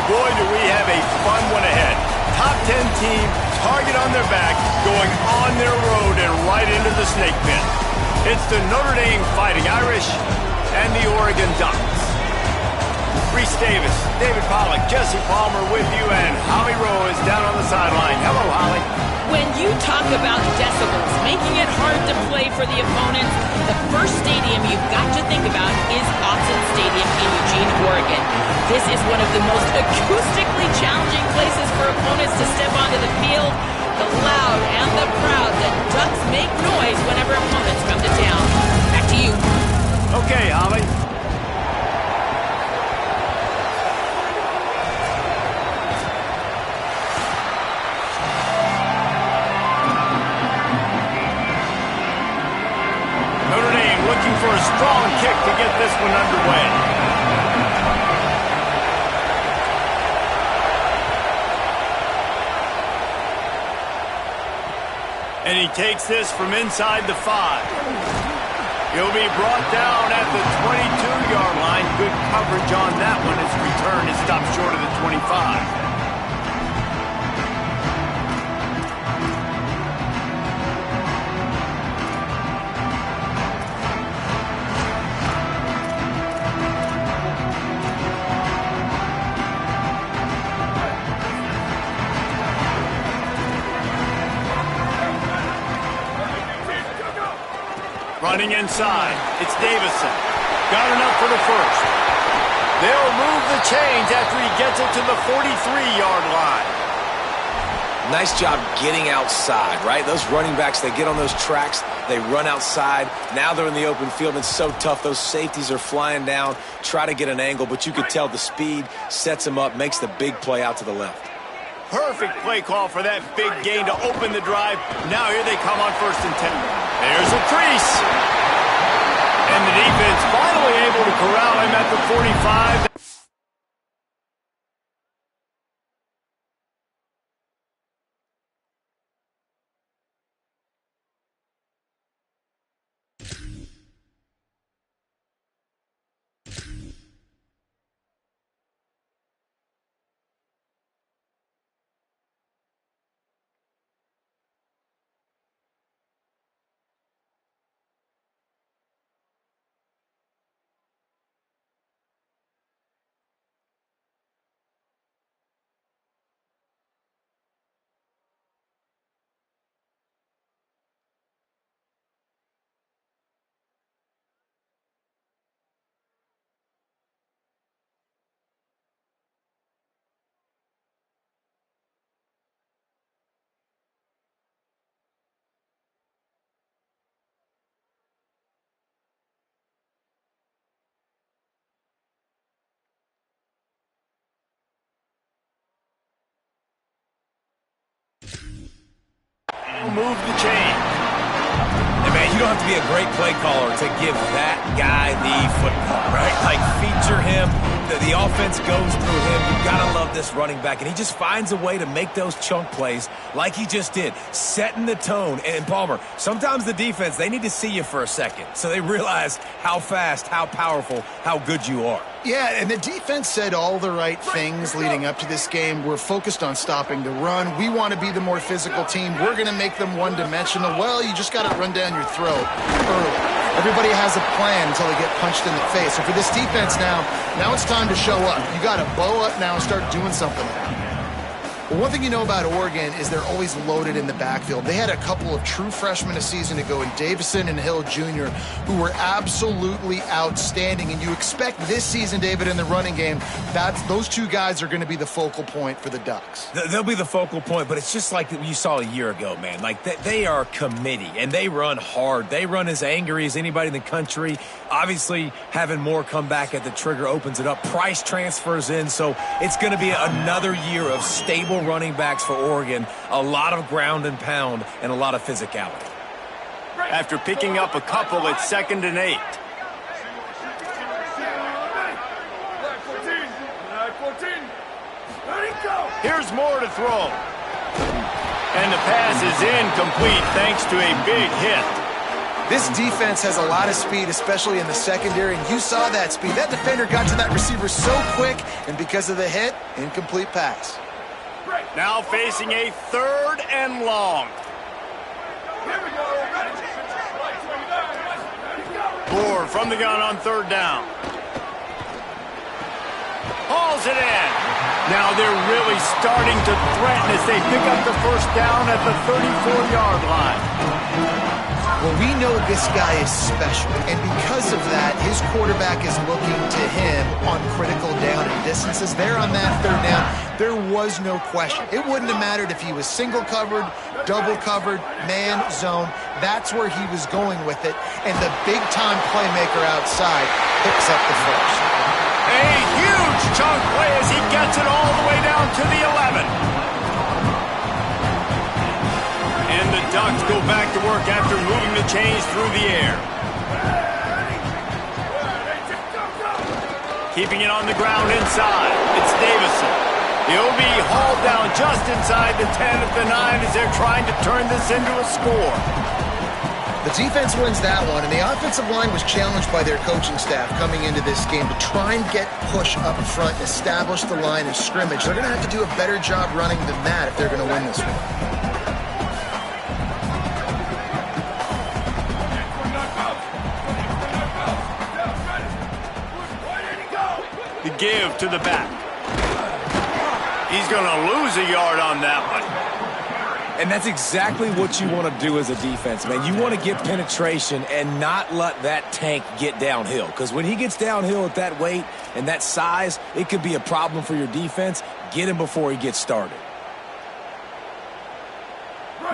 boy, do we have a fun one ahead. Top 10 team, target on their back, going on their road and right into the snake pit. It's the Notre Dame Fighting Irish and the Oregon Ducks. Reese Davis, David Pollack, Jesse Palmer with you, and Holly Rowe is down on the sideline. Hello, Holly. When you talk about decibels, making it hard to play for the opponents, the first stadium you've got to think about is Autzen Stadium in Eugene, Oregon. This is one of the most acoustically challenging places for opponents to step onto the field. The loud and the proud, the Ducks make noise whenever opponents come to town. Back to you. Okay, Holly. Looking for a strong kick to get this one underway. And he takes this from inside the 5. He'll be brought down at the 22-yard line. Good coverage on that one. His return is stopped short of the 25. Running inside, it's Davison. Got enough for the first. They'll move the chains after he gets it to the 43-yard line. Nice job getting outside, right? Those running backs, they get on those tracks, they run outside. Now they're in the open field. It's so tough. Those safeties are flying down, try to get an angle, but you could tell the speed sets him up, makes the big play out to the left. Perfect play call for that big gain to open the drive. Now here they come on 1st and 10. There's a crease. And the defense finally able to corral him at the 45. Move the chain. And man, you don't have to be a great play caller to give that guy the football, right? Like, feature him. The offense goes through him. You've got to love this running back. And he just finds a way to make those chunk plays like he just did, setting the tone. And Palmer, sometimes the defense, they need to see you for a second so they realize how fast, how powerful, how good you are. Yeah, and the defense said all the right things leading up to this game. We're focused on stopping the run. We want to be the more physical team. We're going to make them one-dimensional. Well, you just got to run down your throat early. Everybody has a plan until they get punched in the face. So for this defense now it's time to show up. You got to bow up now and start doing something. Well, one thing you know about Oregon is they're always loaded in the backfield. They had a couple of true freshmen a season ago in Davison and Hill Jr. who were absolutely outstanding. And you expect this season, David, in the running game, those two guys are going to be the focal point for the Ducks. They'll be the focal point, but it's just like you saw a year ago, man. Like, they are a committee, and they run hard. They run as angry as anybody in the country. Obviously, having more come back at the trigger opens it up. Price transfers in, so it's going to be another year of stable running backs for Oregon, a lot of ground and pound, and a lot of physicality. After picking up a couple, it's 2nd and 8. Here's more to throw. And the pass is incomplete thanks to a big hit. This defense has a lot of speed, especially in the secondary, and you saw that speed. That defender got to that receiver so quick, and because of the hit, incomplete pass. Now facing a 3rd and long. Ford from the gun on 3rd down. Hauls it in. Now they're really starting to threaten as they pick up the 1st down at the 34-yard line. Well, we know this guy is special, and because of that, his quarterback is looking to him on critical down and distances. There on that 3rd down, there was no question. It wouldn't have mattered if he was single covered, double covered, man, zone. That's where he was going with it, and the big-time playmaker outside picks up the first. A huge chunk play as he gets it all the way down to the 11. And the Ducks go back to work after moving the chains through the air. Keeping it on the ground inside. It's Davison. He'll be hauled down just inside the 10 at the 9 as they're trying to turn this into a score. The defense wins that one, and the offensive line was challenged by their coaching staff coming into this game to try and get push up front and establish the line of scrimmage. They're going to have to do a better job running than that if they're going to win this one. The give to the back. He's going to lose a yard on that one. And that's exactly what you want to do as a defense, man. You want to get penetration and not let that tank get downhill. Because when he gets downhill at that weight and that size, it could be a problem for your defense. Get him before he gets started.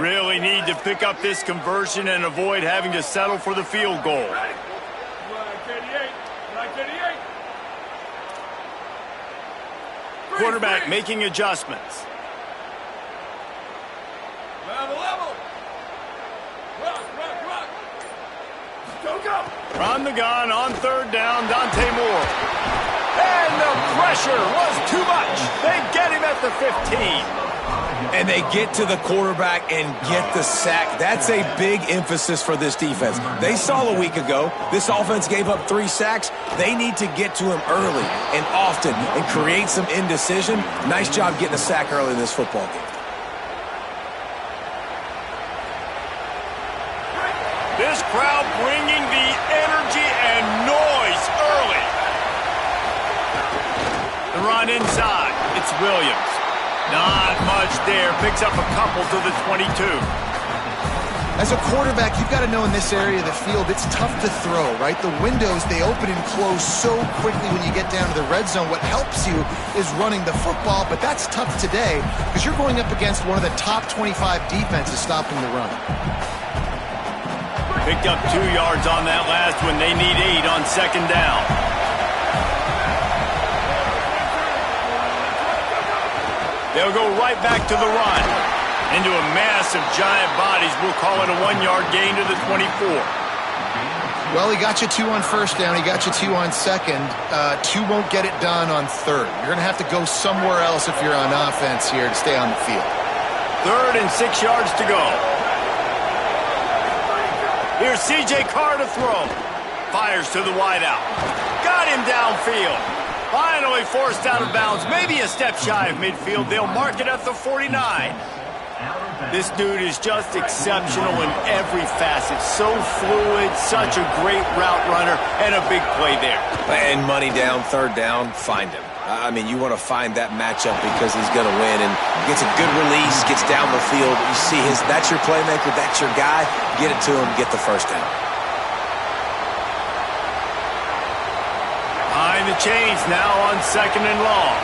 Really need to pick up this conversion and avoid having to settle for the field goal. Quarterback making adjustments. From the gun on 3rd down, Dante Moore. And the pressure was too much. They get him at the 15. And they get to the quarterback and get the sack. That's a big emphasis for this defense. They saw a week ago, this offense gave up 3 sacks. They need to get to him early and often and create some indecision. Nice job getting a sack early in this football game. This crowd bringing the energy and noise early. The run inside. It's Williams. Not much there. Picks up a couple to the 22. As a quarterback, you've got to know in this area of the field, it's tough to throw, right? The windows, they open and close so quickly when you get down to the red zone. What helps you is running the football, but that's tough today because you're going up against one of the top 25 defenses stopping the run. Picked up 2 yards on that last one. They need 8 on 2nd down. They'll go right back to the run. Into a mass of giant bodies. We'll call it a 1-yard gain to the 24. Well, he got you 2 on 1st down. He got you 2 on 2nd. 2 won't get it done on 3rd. You're going to have to go somewhere else if you're on offense here to stay on the field. 3rd and 6 yards to go. Here's C.J. Carr to throw. Fires to the wideout. Got him downfield. Finally forced out of bounds. Maybe a step shy of midfield. They'll mark it at the 49. This dude is just exceptional in every facet. So fluid, such a great route runner, and a big play there. And money down, 3rd down, find him. I mean, you want to find that matchup because he's going to win. And gets a good release, gets down the field. You see that's your playmaker, that's your guy. Get it to him, get the 1st down. Behind the chains now on 2nd and long.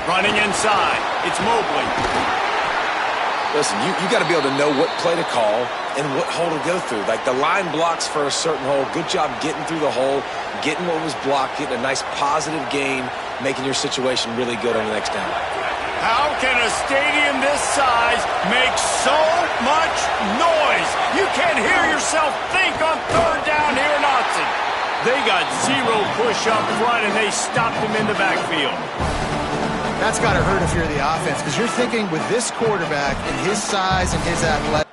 Running inside. It's Mobley. Listen, you got to be able to know what play to call and what hole to go through. Like the line blocks for a certain hole. Good job getting through the hole, getting what was blocked, getting a nice positive gain, making your situation really good on the next down. How can a stadium this size make so much noise? You can't hear yourself think on 3rd down here in Austin. They got 0 push up front, and they stopped him in the backfield. That's got to hurt if you're the offense, because you're thinking with this quarterback and his size and his athletic.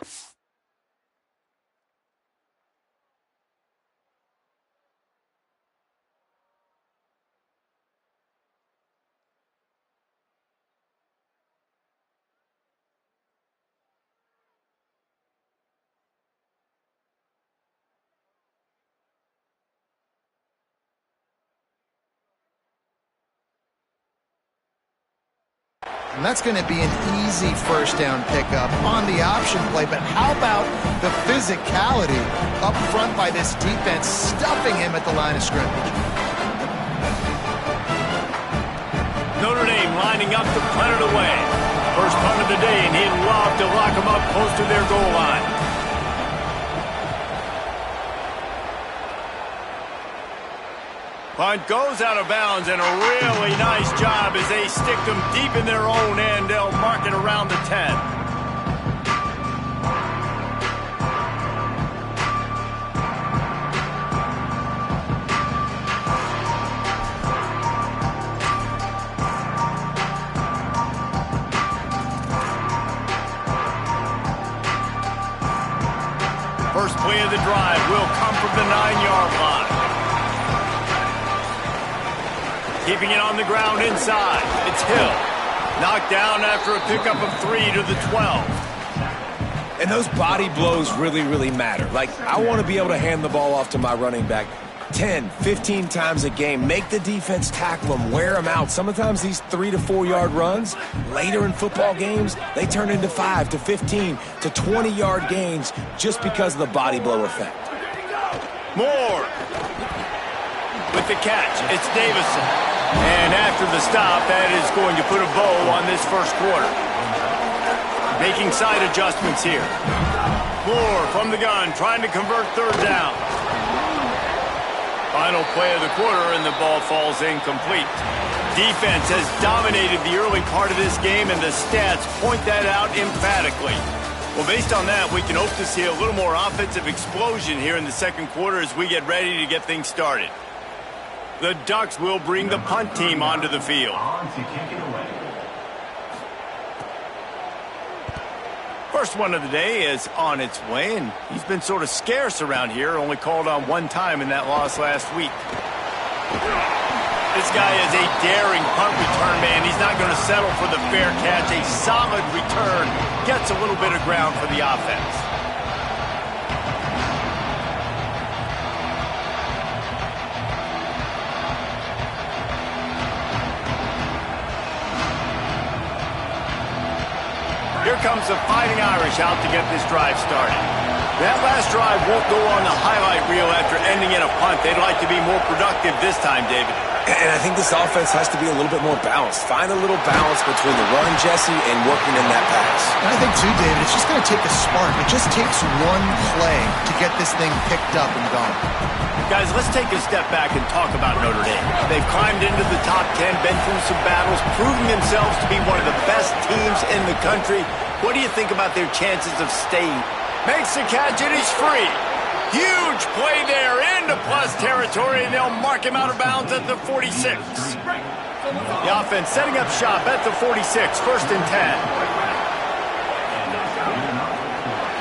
And that's going to be an easy first down pickup on the option play. But how about the physicality up front by this defense, stuffing him at the line of scrimmage? Notre Dame lining up to punt it away. First punt of the day, and he'd love to lock them up close to their goal line. Punt goes out of bounds, and a really nice job as they stick them deep in their own end. They'll mark it around the 10. First play of the drive will come from the 9-yard line. Keeping it on the ground inside. It's Hill. Knocked down after a pickup of 3 to the 12. And those body blows really, really matter. Like, I want to be able to hand the ball off to my running back 10, 15 times a game. Make the defense tackle them, wear them out. Sometimes these 3 to 4 yard runs, later in football games, they turn into 5 to 15 to 20-yard gains just because of the body blow effect. Moore with the catch. It's Davison. And after the stop, that is going to put a bow on this first quarter. Making side adjustments here. Moore from the gun, trying to convert third down. Final play of the quarter, and the ball falls incomplete. Defense has dominated the early part of this game, and the stats point that out emphatically. Well, based on that, we can hope to see a little more offensive explosion here in the second quarter as we get ready to get things started. The Ducks will bring the punt team onto the field. First one of the day is on its way, and he's been sort of scarce around here, only called on one time in that loss last week. This guy is a daring punt return man. He's not going to settle for the fair catch. A solid return gets a little bit of ground for the offense. Here comes the Fighting Irish out to get this drive started. That last drive won't go on the highlight reel after ending in a punt. They'd like to be more productive this time, David. And I think this offense has to be a little bit more balanced. Find a little balance between the run, Jesse, and working in that pass. And I think, too, David, it's just going to take a spark. It just takes one play to get this thing picked up and gone. Guys, let's take a step back and talk about Notre Dame. They've climbed into the top 10, been through some battles, proving themselves to be one of the best teams in the country. What do you think about their chances of staying? Makes the catch, and he's free. Huge play there into plus territory, and they'll mark him out of bounds at the 46. The offense setting up shop at the 46, first and 10.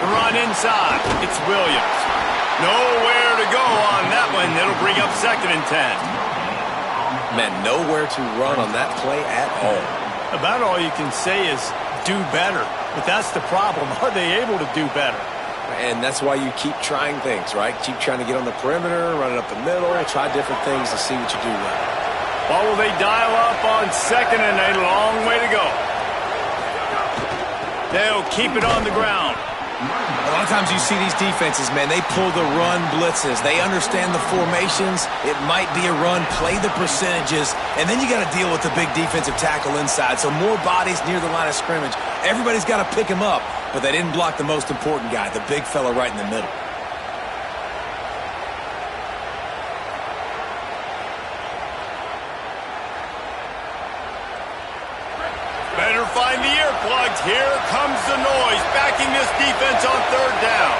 The run inside. It's Williams. Nowhere to go on that one. It'll bring up second and 10. Man, nowhere to run on that play at all. About all you can say is do better. But that's the problem. Are they able to do better? And that's why you keep trying things, right? Keep trying to get on the perimeter, run it up the middle, try different things to see what you do well. Well, will they dial up on second and a long way to go? They'll keep it on the ground. A lot of times you see these defenses, man, they pull the run blitzes. They understand the formations. It might be a run, play the percentages, and then you got to deal with the big defensive tackle inside. So more bodies near the line of scrimmage. Everybody's got to pick him up, but they didn't block the most important guy, the big fella right in the middle. Better find the earplugs. Here comes the noise, backing this defense on third down.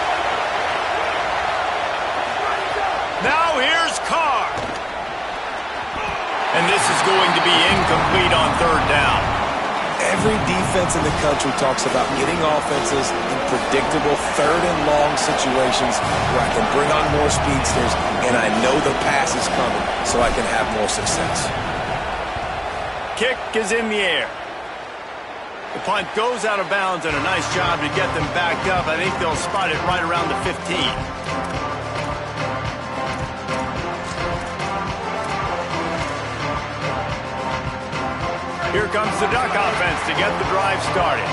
Now here's Carr. and this is going to be incomplete on third down. Every defense in the country talks about getting offenses in predictable third and long situations where I can bring on more speedsters and I know the pass is coming so I can have more success. Kick is in the air. The punt goes out of bounds, and a nice job to get them backed up. I think they'll spot it right around the 15. Here comes the Duck offense to get the drive started.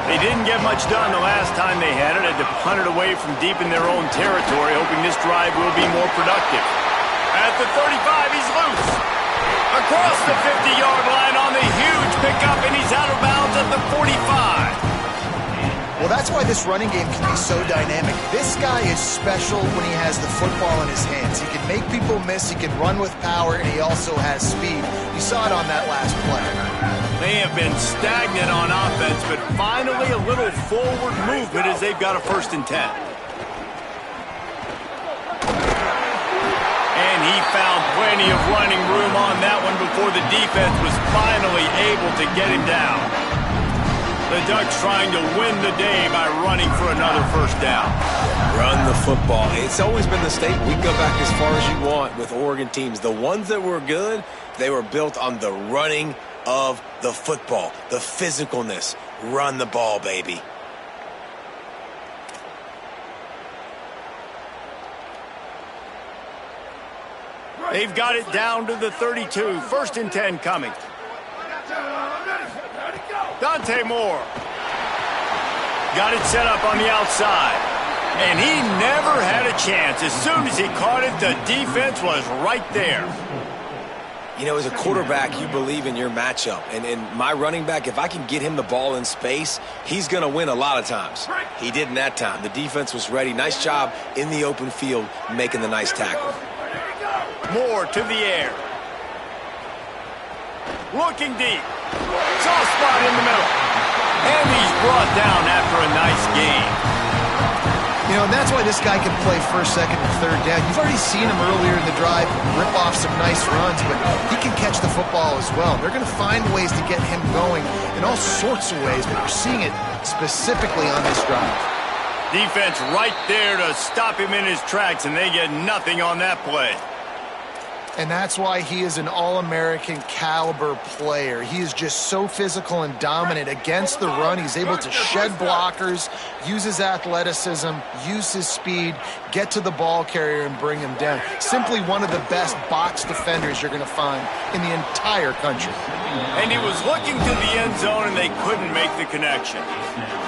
They didn't get much done the last time they had it. Had to punt it away from deep in their own territory, hoping this drive will be more productive. At the 35, he's loose. Across the 50-yard line on the huge pickup, and he's out of bounds at the 45. Well, that's why this running game can be so dynamic. This guy is special when he has the football in his hands. He can make people miss, he can run with power, and he also has speed. You saw it on that last play. They have been stagnant on offense, but finally a little forward movement as they've got a 1st and 10. And he found plenty of running room on that one before the defense was finally able to get him down. The Ducks trying to win the day by running for another 1st down. Run the football. It's always been the staple. We can go back as far as you want with Oregon teams. The ones that were good, they were built on the running of the football, the physicalness. Run the ball, baby. They've got it down to the 32. 1st and 10 coming. Dante Moore got it set up on the outside, and he never had a chance. As soon as he caught it, the defense was right there. You know, as a quarterback, you believe in your matchup. And my running back, if I can get him the ball in space, he's going to win a lot of times. He didn't that time. The defense was ready. Nice job in the open field making the nice tackle. Moore to the air. Looking deep. Soft spot in the middle. And he's brought down after a nice game. You know, and that's why this guy can play 1st, 2nd, and 3rd down. You've already seen him earlier in the drive rip off some nice runs, but he can catch the football as well. They're going to find ways to get him going in all sorts of ways, but you're seeing it specifically on this drive. Defense right there to stop him in his tracks, and they get nothing on that play. And that's why he is an All-American caliber player. He is just so physical and dominant against the run. He's able to shed blockers, use his athleticism, use his speed, get to the ball carrier and bring him down. Simply one of the best box defenders you're going to find in the entire country. And he was looking to the end zone, and they couldn't make the connection.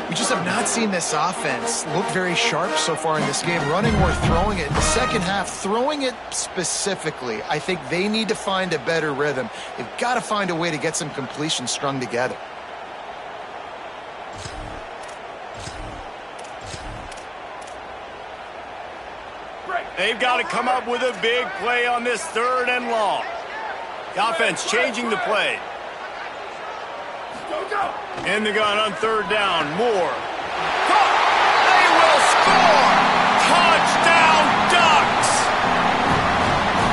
We just have not seen this offense look very sharp so far in this game, running or throwing it. In the second half, throwing it specifically, I think they need to find a better rhythm. They've got to find a way to get some completions strung together. They've got to come up with a big play on this 3rd and long. The offense changing the play. In the gun on 3rd down, Moore. They will score! Touchdown, Ducks!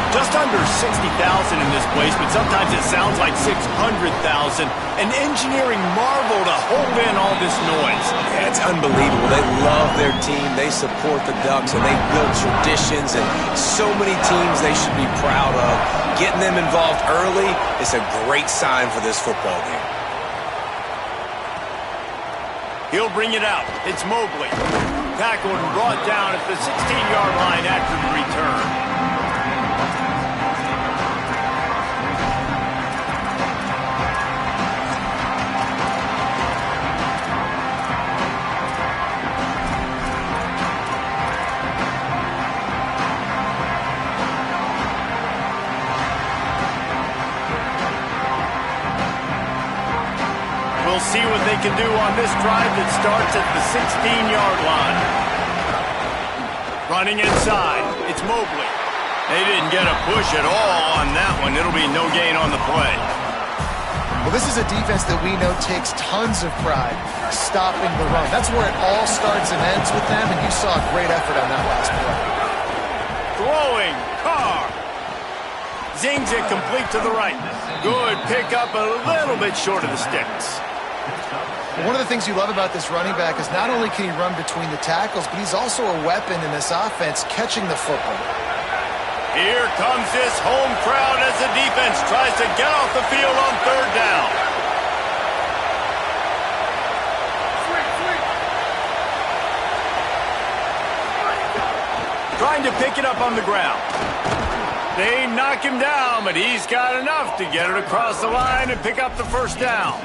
Just under 60,000 in this place, but sometimes it sounds like 600,000. An engineering marvel to hold in all this noise. Yeah, it's unbelievable. They love their team. They support the Ducks, and they build traditions, and so many teams they should be proud of. Getting them involved early is a great sign for this football game. He'll bring it out. It's Mobley. Tackled and brought down at the 16-yard line after the return. We'll see what they can do on this drive that starts at the 16-yard line. Running inside, it's Mobley. They didn't get a push at all on that one. It'll be no gain on the play. Well, this is a defense that we know takes tons of pride stopping the run. That's where it all starts and ends with them, and you saw a great effort on that last play. Throwing, Carr. Zings it complete to the right. Good pickup, a little bit short of the sticks. One of the things you love about this running back is not only can he run between the tackles, but he's also a weapon in this offense catching the football. Here comes this home crowd as the defense tries to get off the field on third down. Trying to pick it up on the ground. They knock him down, but he's got enough to get it across the line and pick up the first down.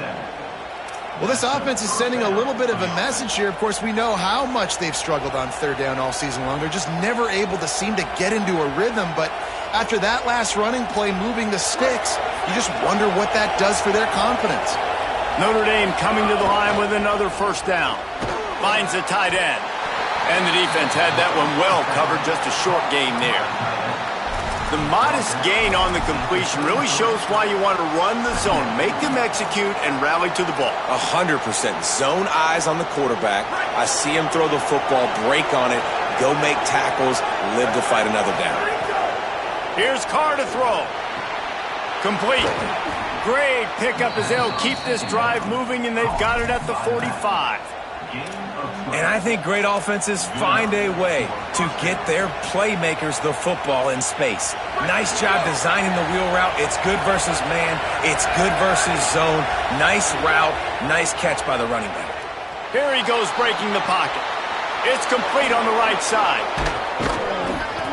Well, this offense is sending a little bit of a message here. Of course, we know how much they've struggled on third down all season long. They're just never able to seem to get into a rhythm. But after that last running play moving the sticks, you just wonder what that does for their confidence. Notre Dame coming to the line with another first down. Finds the tight end. And the defense had that one well covered, just a short gain there. The modest gain on the completion really shows why you want to run the zone, make them execute, and rally to the ball. 100%. Zone eyes on the quarterback. I see him throw the football, break on it, go make tackles, live to fight another down. Here's Carr to throw. Complete. Great pickup as they'll keep this drive moving, and they've got it at the 45. And I think great offenses find a way to get their playmakers the football in space. Nice job designing the wheel route. It's good versus man. It's good versus zone. Nice route. Nice catch by the running back. Here he goes breaking the pocket. It's complete on the right side.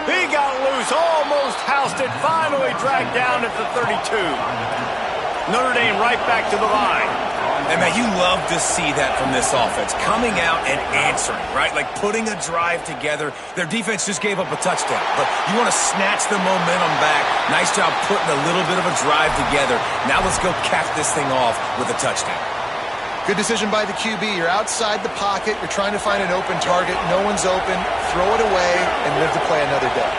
He got loose, almost housed it, finally dragged down at the 32. Notre Dame right back to the line. And, man, you love to see that from this offense, coming out and answering, right? Like putting a drive together. Their defense just gave up a touchdown, but you want to snatch the momentum back. Nice job putting a little bit of a drive together. Now let's go cap this thing off with a touchdown. Good decision by the QB. You're outside the pocket. You're trying to find an open target. No one's open. Throw it away and live to play another day.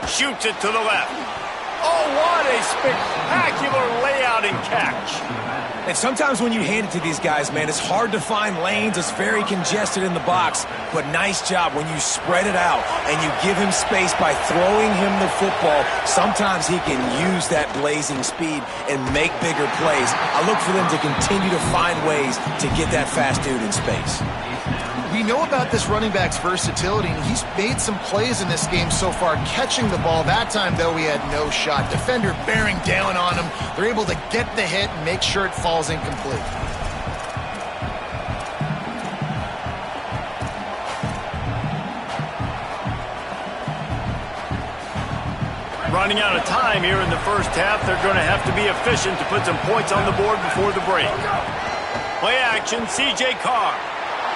Shoots it to the left. Oh, what a spectacular layout and catch. And sometimes when you hand it to these guys, man, it's hard to find lanes. It's very congested in the box. But nice job when you spread it out and you give him space by throwing him the football. Sometimes he can use that blazing speed and make bigger plays. I look for them to continue to find ways to get that fast dude in space. We know about this running back's versatility, and he's made some plays in this game so far, catching the ball. That time, though, he had no shot. Defender bearing down on him. They're able to get the hit and make sure it falls incomplete. Running out of time here in the first half. They're going to have to be efficient to put some points on the board before the break. Play action, C.J. Carr.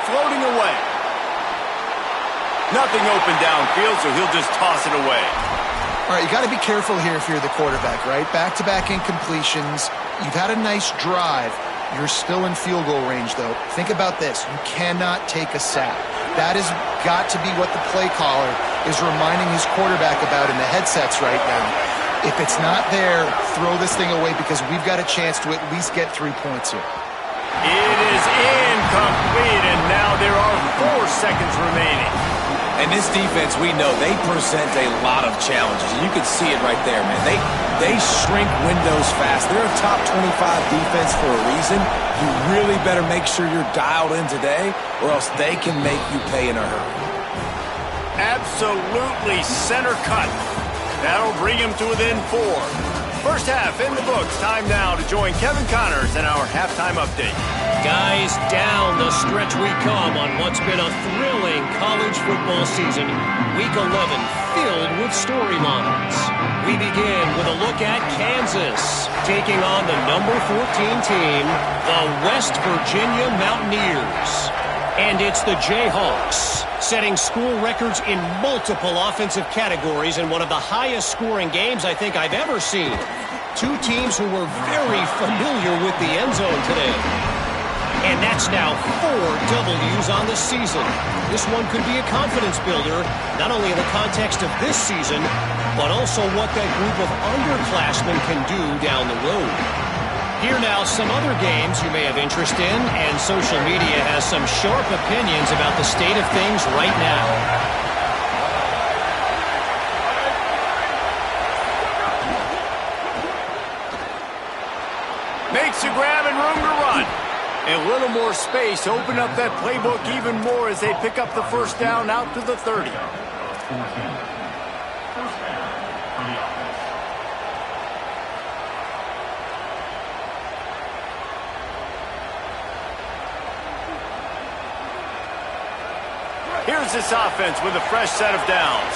Floating away. Nothing open downfield, so he'll just toss it away. All right, you got to be careful here if you're the quarterback, right? Back-to-back incompletions. You've had a nice drive. You're still in field goal range, though. Think about this. You cannot take a sack. That has got to be what the play caller is reminding his quarterback about in the headsets right now. If it's not there, throw this thing away because we've got a chance to at least get 3 points here. It is incomplete, and now there are 4 seconds remaining. And this defense, we know, they present a lot of challenges. And you can see it right there, man. They shrink windows fast. They're a top 25 defense for a reason. You really better make sure you're dialed in today, or else they can make you pay in a hurry. Absolutely center cut. That'll bring him to within 4. First half in the books. Time now to join Kevin Connors in our halftime update. Guys, down the stretch we come on what's been a thrilling college football season. Week 11 filled with storylines. We begin with a look at Kansas taking on the number 14 team, the West Virginia Mountaineers. And it's the Jayhawks, setting school records in multiple offensive categories in one of the highest scoring games I think I've ever seen. 2 teams who were very familiar with the end zone today. And that's now 4 W's on the season. This one could be a confidence builder, not only in the context of this season, but also what that group of underclassmen can do down the road. Here now, some other games you may have interest in, and social media has some sharp opinions about the state of things right now. Makes the grab and room to run. A little more space, open up that playbook even more as they pick up the first down out to the 30. Here's this offense with a fresh set of downs.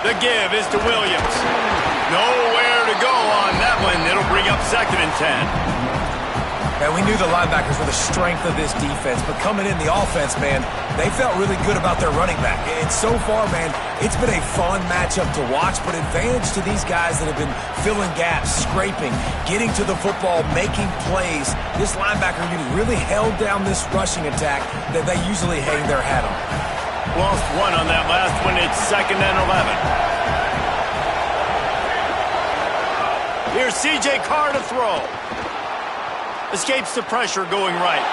The give is to Williams. Nowhere to go on that one. It'll bring up 2nd and 10. And we knew the linebackers were the strength of this defense, but coming in the offense, man, they felt really good about their running back. And so far, man, it's been a fun matchup to watch, but advantage to these guys that have been filling gaps, scraping, getting to the football, making plays. This linebacker unit really held down this rushing attack that they usually hang their hat on. Lost one on that last one. It's 2nd and 11. Here's C.J. Carr to throw. Escapes the pressure going right.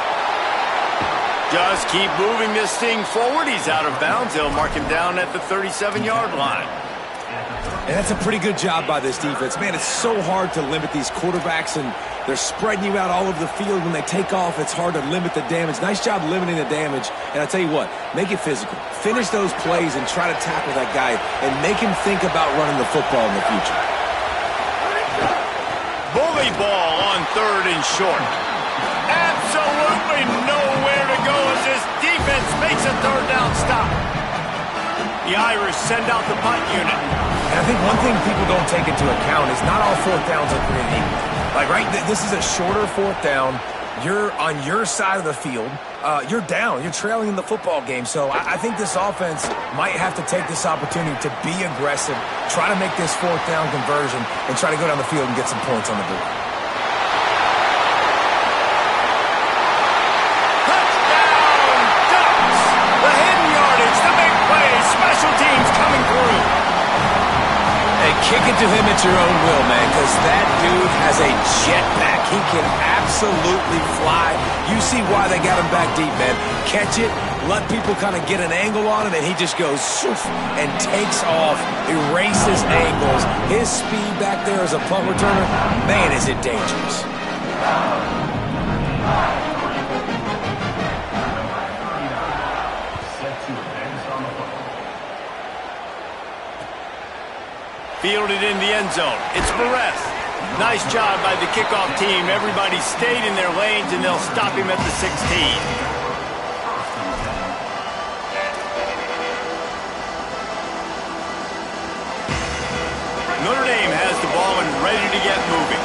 Just keep moving this thing forward. He's out of bounds. They'll mark him down at the 37-yard line. And that's a pretty good job by this defense. Man, it's so hard to limit these quarterbacks, and they're spreading you out all over the field. When they take off, it's hard to limit the damage. Nice job limiting the damage. And I'll tell you what, make it physical. Finish those plays and try to tackle that guy and make him think about running the football in the future. Bully ball on 3rd and short. Absolutely nowhere to go as this defense makes a 3rd down stop. The Irish send out the punt unit. And I think one thing people don't take into account is not all 4th downs are created equal. Like, right, this is a shorter 4th down. You're on your side of the field. You're down. You're trailing in the football game. So I think this offense might have to take this opportunity to be aggressive, try to make this 4th down conversion, and try to go down the field and get some points on the board. Touchdown, Ducks! The hidden yardage, the big play, special teams coming through. Hey, kick it to him at your own will, man, because that dude has a jetpack. He can absolutely fly. You see why they got him back deep, man. Catch it, let people kind of get an angle on it, and he just goes shoof, and takes off, erases angles. His speed back there as a punt returner, man, is it dangerous. Fielded in the end zone. It's Perez. Nice job by the kickoff team. Everybody stayed in their lanes, and they'll stop him at the 16. Notre Dame has the ball and ready to get moving.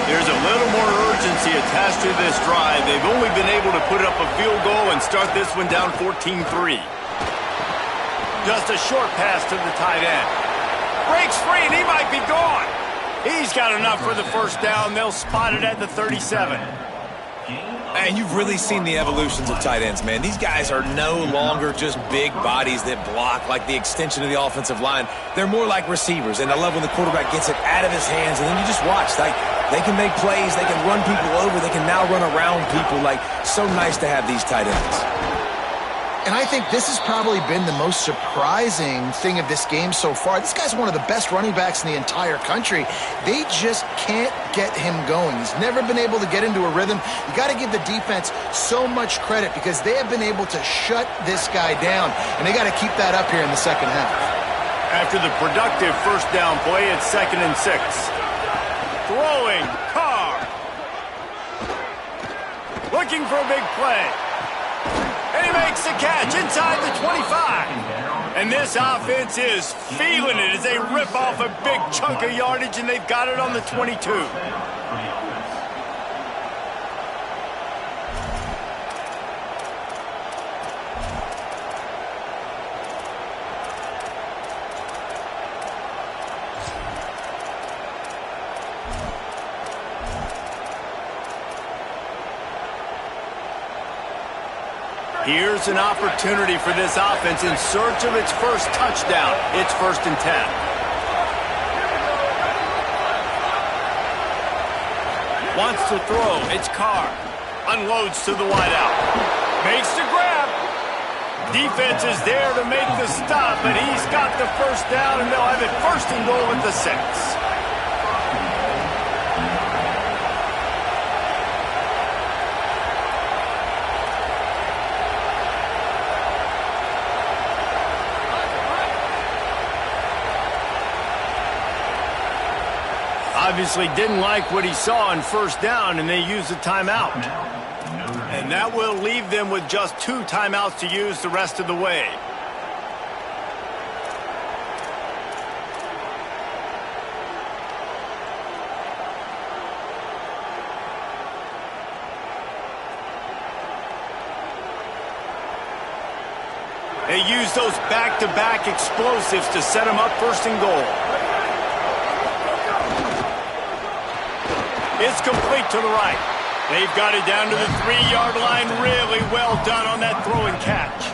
There's a little more urgency attached to this drive. They've only been able to put up a field goal and start this one down 14-3. Just a short pass to the tight end. Breaks free, and he might be gone. He's got enough for the first down. They'll spot it at the 37. And you've really seen the evolutions of tight ends, man. These guys are no longer just big bodies that block like the extension of the offensive line. They're more like receivers, and I love when the quarterback gets it out of his hands, and then you just watch. Like, they can make plays, they can run people over, they can now run around people. Like, so nice to have these tight ends. And I think this has probably been the most surprising thing of this game so far. This guy's one of the best running backs in the entire country. They just can't get him going. He's never been able to get into a rhythm. You got to give the defense so much credit because they have been able to shut this guy down, and they got to keep that up here in the second half. After the productive first down play, it's 2nd and 6. Throwing, Carr. Looking for a big play. And he makes the catch inside the 25. And this offense is feeling it as they rip off a big chunk of yardage, and they've got it on the 22. Here's an opportunity for this offense in search of its first touchdown. It's 1st and 10. Wants to throw. It's Carr. Unloads to the wideout. Makes the grab. Defense is there to make the stop, but he's got the first down, and they'll have it 1st and goal at the 6. Obviously didn't like what he saw on 1st down, and they used a timeout. And that will leave them with just 2 timeouts to use the rest of the way. They use those back-to-back explosives to set them up 1st and goal. It's complete to the right. They've got it down to the 3-yard line. Really well done on that throw and catch.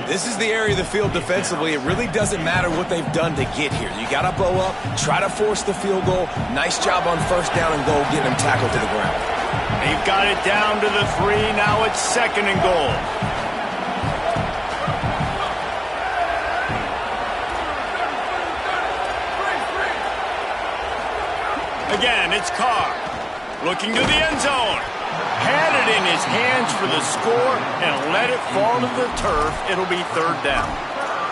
This is the area of the field defensively. It really doesn't matter what they've done to get here. You got to bow up, try to force the field goal. Nice job on 1st down and goal, getting them tackled to the ground. They've got it down to the 3. Now it's 2nd and goal. Again, it's Carr. Looking to the end zone. Had it in his hands for the score and let it fall to the turf. It'll be 3rd down.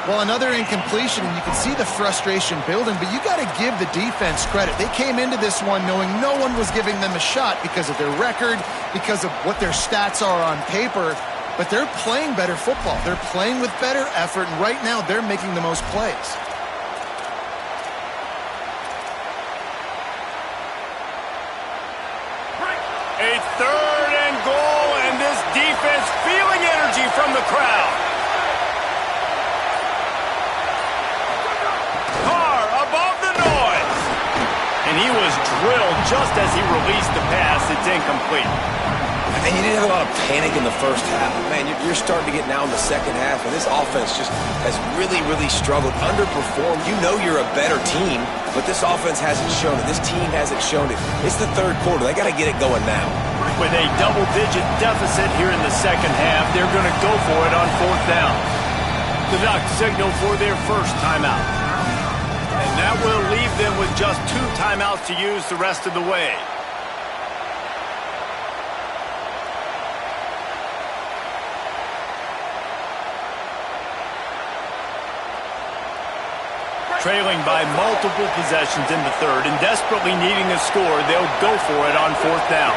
Well, another incompletion, and you can see the frustration building, but you got to give the defense credit. They came into this one knowing no one was giving them a shot because of their record, because of what their stats are on paper, but they're playing better football. They're playing with better effort, and right now they're making the most plays. A 3rd and goal, and this defense feeling energy from the crowd. Carr above the noise. And he was drilled just as he released the pass. It's incomplete. And you didn't have a lot of panic in the 1st half. Man, you're starting to get now in the 2nd half, and this offense just has really, really struggled, underperformed. You know you're a better team, but this offense hasn't shown it. This team hasn't shown it. It's the 3rd quarter. They got to get it going now. With a double-digit deficit here in the 2nd half, they're going to go for it on 4th down. The Ducks signal for their first timeout. And that will leave them with just 2 timeouts to use the rest of the way. Trailing by multiple possessions in the 3rd and desperately needing a score, they'll go for it on 4th down.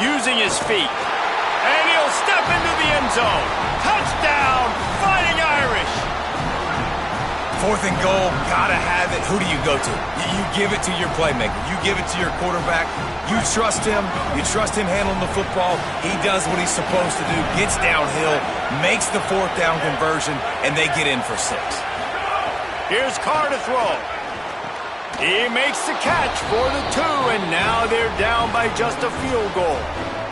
Using his feet. And he'll step into the end zone. Touchdown, Fighting Irish. 4th and goal, gotta have it. Who do you go to? You give it to your playmaker. You give it to your quarterback. You trust him. You trust him handling the football. He does what he's supposed to do, gets downhill, makes the 4th down conversion, and they get in for 6. Here's Carr to throw. He makes the catch for the 2, and now they're down by just a field goal.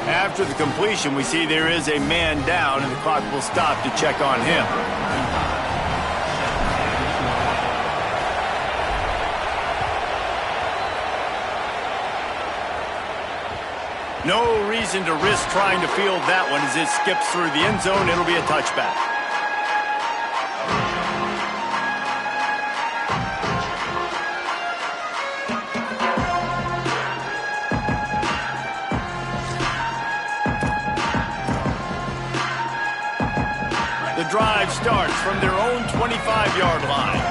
After the completion, we see there is a man down, and the clock will stop to check on him. No reason to risk trying to field that one as it skips through the end zone. It'll be a touchback. The drive starts from their own 25-yard line.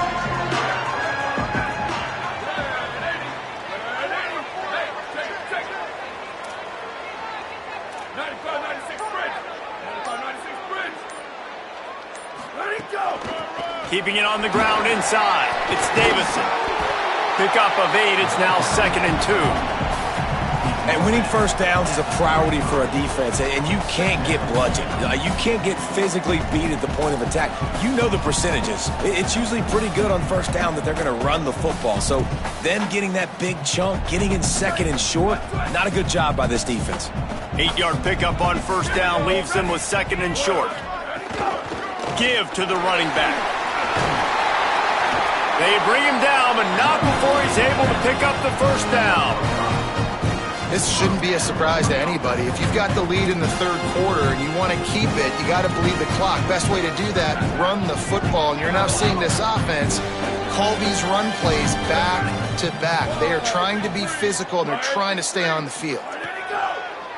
Keeping it on the ground inside. It's Davison. Pickup of 8. It's now 2nd and 2. And winning first downs is a priority for a defense, and you can't get bludgeoned. You can't get physically beat at the point of attack. You know the percentages. It's usually pretty good on first down that they're going to run the football. So then getting that big chunk, getting in second and short, not a good job by this defense. 8-yard pickup on first down leaves them with second and short. Give to the running back. They bring him down, but not before he's able to pick up the first down. This shouldn't be a surprise to anybody. If you've got the lead in the third quarter and you want to keep it, you got to bleed the clock. Best way to do that, run the football. And you're now seeing this offense call these run plays back to back. They are trying to be physical, and they're trying to stay on the field.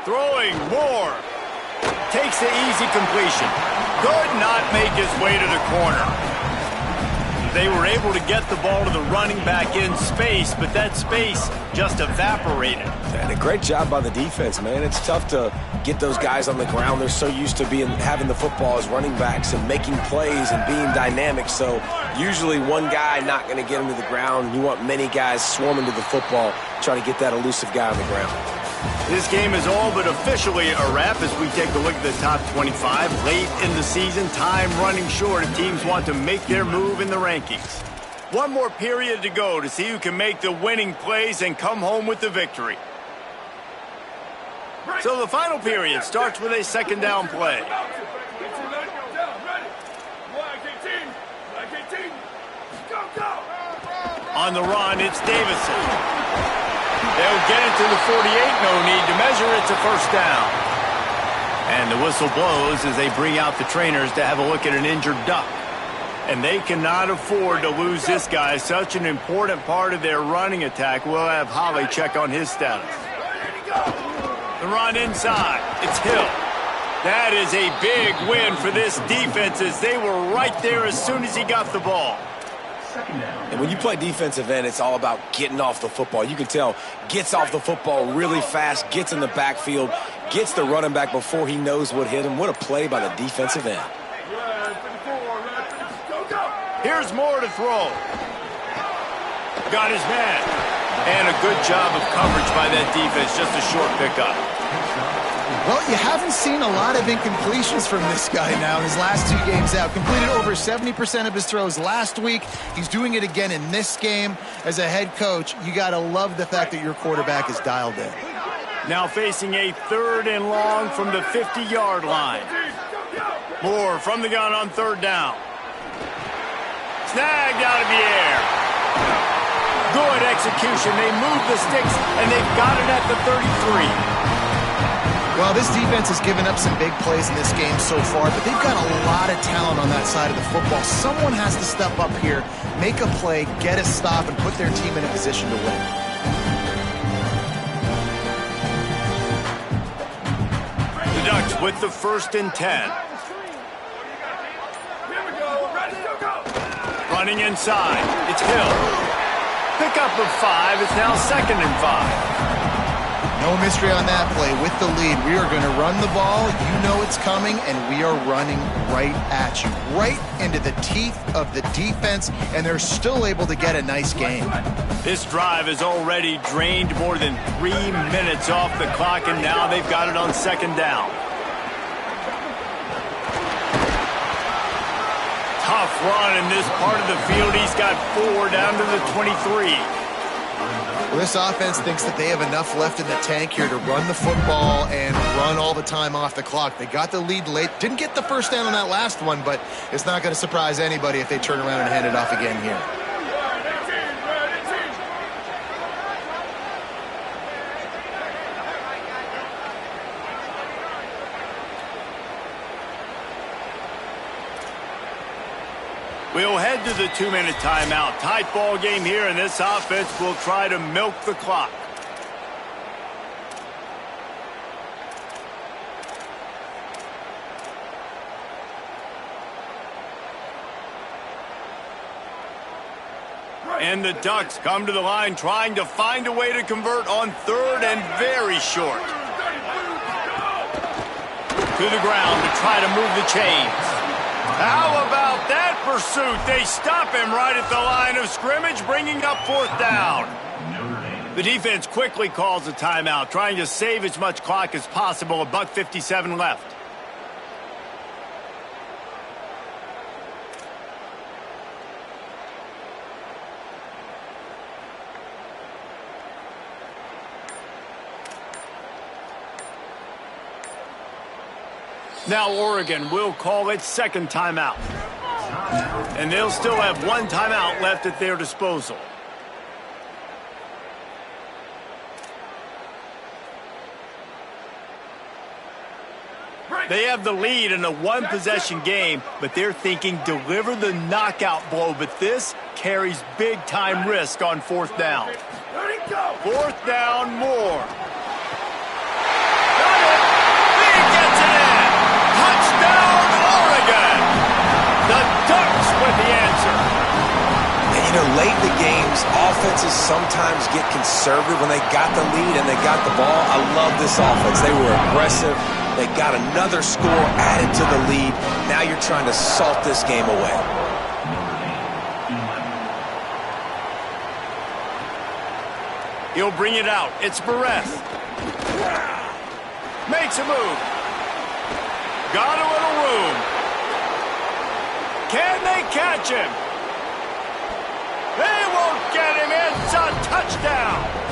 Throwing more. Takes the easy completion. Could not make his way to the corner. They were able to get the ball to the running back in space, but that space just evaporated. And a great job by the defense, man. It's tough to get those guys on the ground. They're so used to having the football as running backs and making plays and being dynamic. So usually one guy not going to get him to the ground. You want many guys swarming to the football, trying to get that elusive guy on the ground. This game is all but officially a wrap as we take a look at the top 25. Late in the season, time running short if teams want to make their move in the rankings. One more period to go to see who can make the winning plays and come home with the victory. So the final period starts with a second down play. On the run, it's Davison. They'll get it to the 48, no need to measure. It's a first down. And the whistle blows as they bring out the trainers to have a look at an injured Duck. And they cannot afford to lose this guy, such an important part of their running attack. We'll have Holly check on his status. The run inside. It's Hill. That is a big win for this defense as they were right there as soon as he got the ball. And when you play defensive end, it's all about getting off the football. You can tell, gets off the football really fast, gets in the backfield, gets the running back before he knows what hit him. What a play by the defensive end. Here's Moore to throw. Got his man. And a good job of coverage by that defense, just a short pickup. Well, you haven't seen a lot of incompletions from this guy now in his last 2 games out. Completed over 70% of his throws last week. He's doing it again in this game. As a head coach, you got to love the fact that your quarterback is dialed in. Now facing a 3rd and long from the 50-yard line. Moore from the gun on 3rd down. Snagged out of the air. Good execution. They move the sticks, and they've got it at the 33. Well, this defense has given up some big plays in this game so far, but they've got a lot of talent on that side of the football. Someone has to step up here, make a play, get a stop, and put their team in a position to win. The Ducks with the 1st and 10. Running inside. It's Hill. Pickup of 5. It's now 2nd and 5. No mystery on that play. With the lead, we are going to run the ball. You know it's coming, and we are running right at you. Right into the teeth of the defense, and they're still able to get a nice game. This drive has already drained more than 3 minutes off the clock, and now they've got it on 2nd down. Tough run in this part of the field. He's got 4 down to the 23. Well, this offense thinks that they have enough left in the tank here to run the football and run all the time off the clock. They got the lead late. Didn't get the first down on that last one, but it's not going to surprise anybody if they turn around and hand it off again here. We'll head to the 2-minute timeout. Tight ball game here, and this offense will try to milk the clock. And the Ducks come to the line trying to find a way to convert on 3rd and very short. To the ground to try to move the chains. How about that pursuit? They stop him right at the line of scrimmage, bringing up 4th down. The defense quickly calls a timeout, trying to save as much clock as possible. $1:57 left. Now Oregon will call its second timeout. And they'll still have one timeout left at their disposal. They have the lead in a one-possession game, but they're thinking deliver the knockout blow. But this carries big-time risk on fourth down. Fourth down, more. Got it! He gets it in! Touchdown, Oregon! The Ducks with the answer. And, you know, late in the games, offenses sometimes get conservative when they got the lead and they got the ball. I love this offense. They were aggressive. They got another score added to the lead. Now you're trying to salt this game away. He'll bring it out. It's Barrett. Makes a move. Got a little room. Can they catch him? They won't get him. It's a touchdown.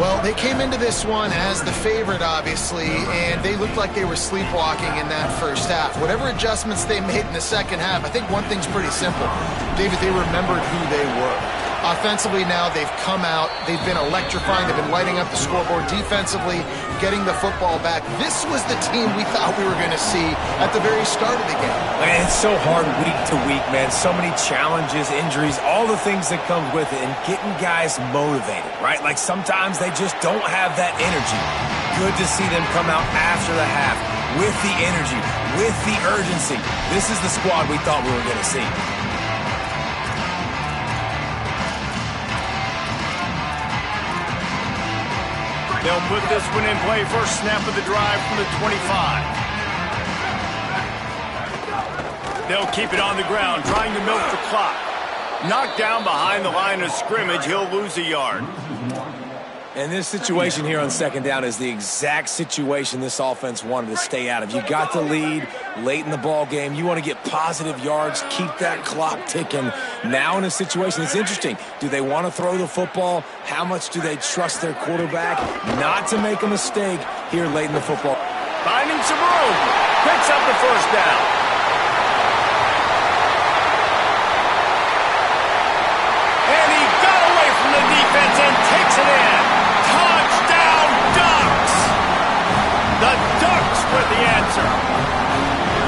Well, they came into this one as the favorite, obviously, and they looked like they were sleepwalking in that first half. Whatever adjustments they made in the second half, I think one thing's pretty simple. David, they remembered who they were. Offensively now, they've come out. They've been electrifying. They've been lighting up the scoreboard. Defensively, getting the football back. This was the team we thought we were going to see at the very start of the game. Man, it's so hard week to week, man. So many challenges, injuries, all the things that come with it, and getting guys motivated, right? Like sometimes they just don't have that energy. Good to see them come out after the half with the energy, with the urgency. This is the squad we thought we were going to see. They'll put this one in play. First snap of the drive from the 25. They'll keep it on the ground, trying to milk the clock. Knocked down behind the line of scrimmage, he'll lose a yard. And this situation here on second down is the exact situation this offense wanted to stay out of. You got the lead late in the ball game. You want to get positive yards, keep that clock ticking. Now in a situation, it's interesting. Do they want to throw the football? How much do they trust their quarterback not to make a mistake here late in the football? Finding some room. Picks up the first down. And he got away from the defense and takes it in. Touchdown, Ducks! The Ducks with the answer.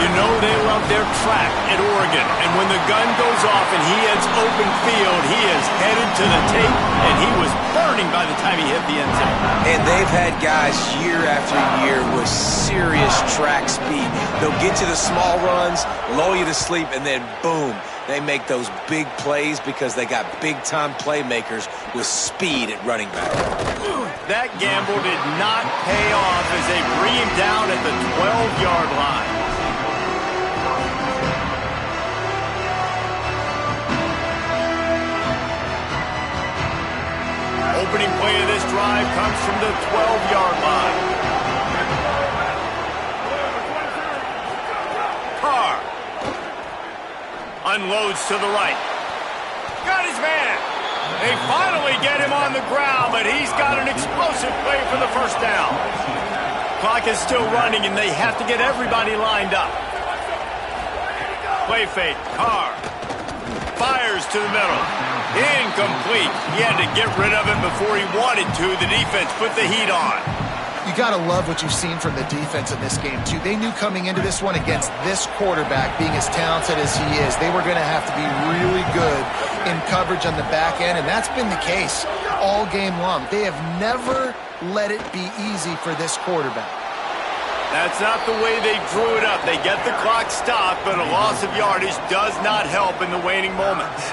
You know they love their track at Oregon, and when the gun goes off and he hits open field, he is headed to the tape, and he was burning by the time he hit the end zone. And they've had guys year after year with serious track speed. They'll get you the small runs, lull you to sleep, and then boom, they make those big plays because they got big-time playmakers with speed at running back. That gamble did not pay off as they bring him down at the 12-yard line. Opening play of this drive comes from the 12-yard line. Carr unloads to the right. Got his man. They finally get him on the ground, but he's got an explosive play for the first down. Clock is still running, and they have to get everybody lined up. Play fake. Carr fires to the middle. Incomplete. He had to get rid of it before he wanted to. The defense put the heat on. You got to love what you've seen from the defense in this game, too. They knew coming into this one against this quarterback, being as talented as he is, they were going to have to be really good in coverage on the back end, and that's been the case all game long. They have never let it be easy for this quarterback. That's not the way they drew it up. They get the clock stopped, but a loss of yardage does not help in the waning moments.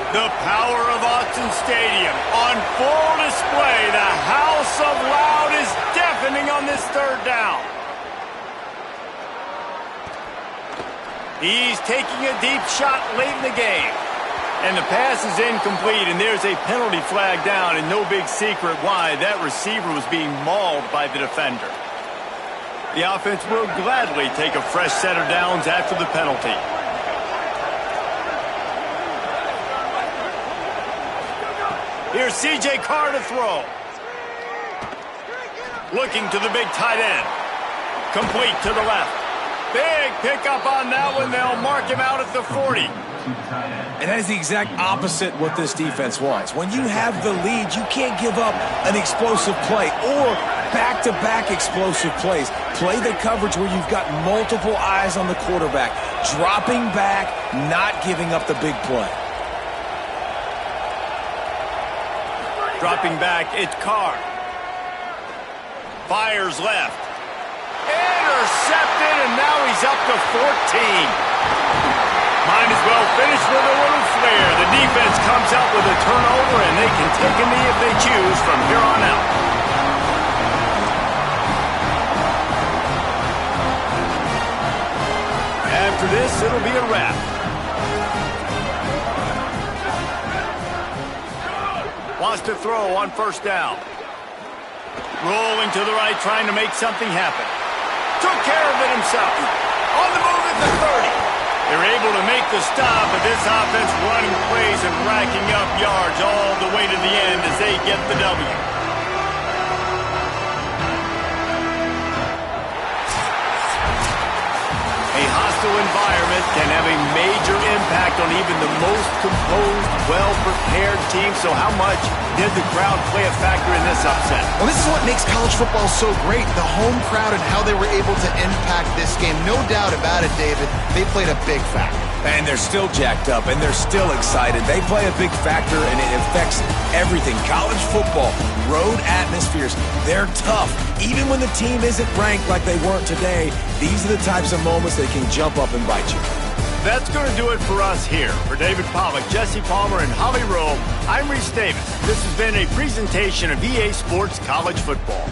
The power of Autzen Stadium on full display. The house of loud is deafening on this third down. He's taking a deep shot late in the game. And the pass is incomplete, and there's a penalty flag down, and no big secret why. That receiver was being mauled by the defender. The offense will gladly take a fresh set of downs after the penalty. Here's C.J. Carr to throw. Looking to the big tight end. Complete to the left. Big pickup on that one. They'll mark him out at the 40. And that is the exact opposite what this defense wants. When you have the lead, you can't give up an explosive play or back-to-back explosive plays. Play the coverage where you've got multiple eyes on the quarterback, dropping back, not giving up the big play. Dropping back, it's Carr. Fires left. Intercepted, and now he's up to 14. Might as well finish with a little flair. The defense comes out with a turnover, and they can take a knee if they choose from here on out. After this, it'll be a wrap. Wants to throw on first down. Rolling to the right, trying to make something happen. Took care of it himself. On the move at the 30. They're able to make the stop, but this offense running plays and racking up yards all the way to the end as they get the W. A hostile environment can have a major impact on even the most composed, well-prepared team. So how much did the crowd play a factor in this upset? Well, this is what makes college football so great, the home crowd and how they were able to impact this game. No doubt about it, David. They played a big factor. And they're still jacked up, and they're still excited. They play a big factor, and it affects everything. College football, road atmospheres, they're tough. Even when the team isn't ranked like they weren't today, these are the types of moments that can jump up and bite you. That's going to do it for us here. For David Pollack, Jesse Palmer, and Holly Rowe, I'm Reese Davis. This has been a presentation of EA Sports College Football.